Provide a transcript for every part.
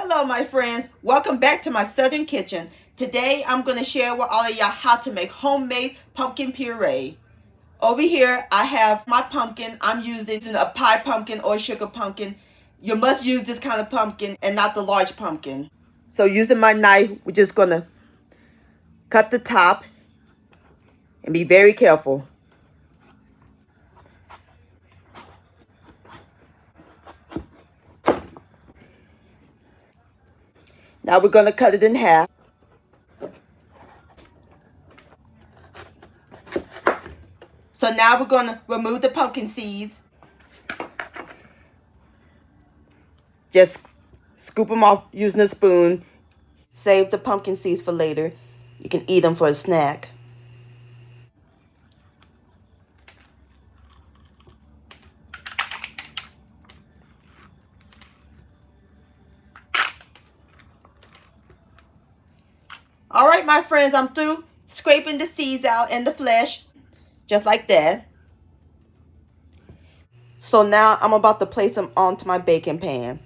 Hello my friends, welcome back to my southern kitchen. Today I'm going to share with all of y'all how to make homemade pumpkin puree. Over here I have my pumpkin. I'm using a pie pumpkin or sugar pumpkin. You must use this kind of pumpkin and not the large pumpkin. So using my knife, we're just going to cut the top and be very careful. Now we're going to cut it in half. So now we're going to remove the pumpkin seeds. Just scoop them off using a spoon. Save the pumpkin seeds for later. You can eat them for a snack. Alright my friends, I'm through scraping the seeds out and the flesh. Just like that. So now I'm about to place them onto my baking pan.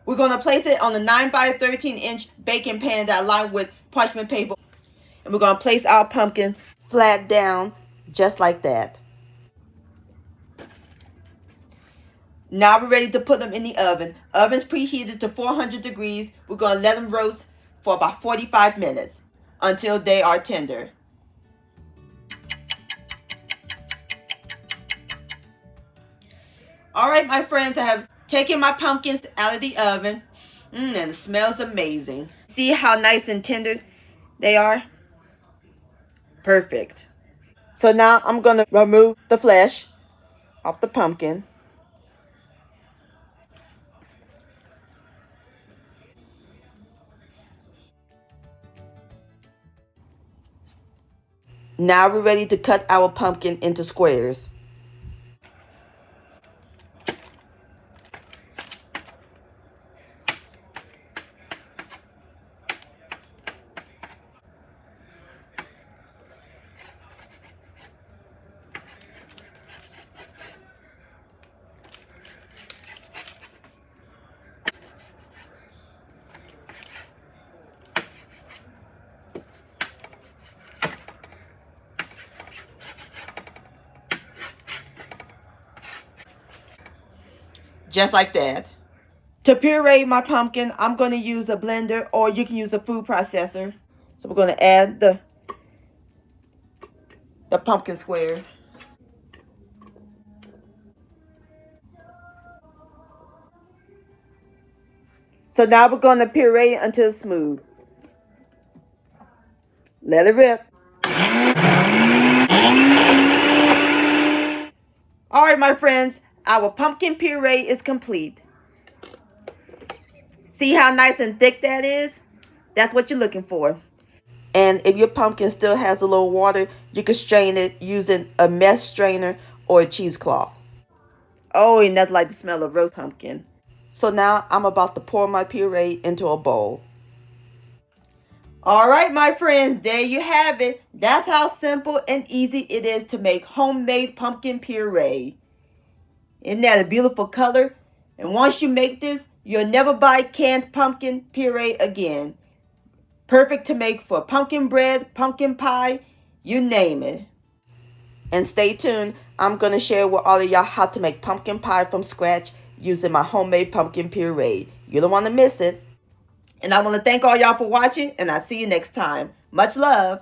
We're going to place it on a 9 by 13 inch baking pan that I lined with parchment paper. And we're going to place our pumpkin flat down just like that. Now we're ready to put them in the oven. Oven's preheated to 400 degrees. We're going to let them roast for about 45 minutes until they are tender. Alright my friends, I have taken my pumpkins out of the oven. And it smells amazing. See how nice and tender they are? Perfect. So now I'm going to remove the flesh off the pumpkin. Now we're ready to cut our pumpkin into squares. Just like that. To puree my pumpkin, I'm going to use a blender or you can use a food processor. So we're going to add the pumpkin squares. So now we're going to puree until it's smooth. Let it rip. Alright my friends, our pumpkin puree is complete. See how nice and thick that is? That's what you're looking for. And if your pumpkin still has a little water, you can strain it using a mess strainer or a cheesecloth. Oh, and that's like the smell of roast pumpkin. So now I'm about to pour my puree into a bowl. Alright my friends, there you have it. That's how simple and easy it is to make homemade pumpkin puree. Isn't that a beautiful color? And once you make this, you'll never buy canned pumpkin puree again. Perfect to make for pumpkin bread, pumpkin pie, you name it. And stay tuned. I'm going to share with all of y'all how to make pumpkin pie from scratch using my homemade pumpkin puree. You don't want to miss it. And I want to thank all y'all for watching, and I'll see you next time. Much love.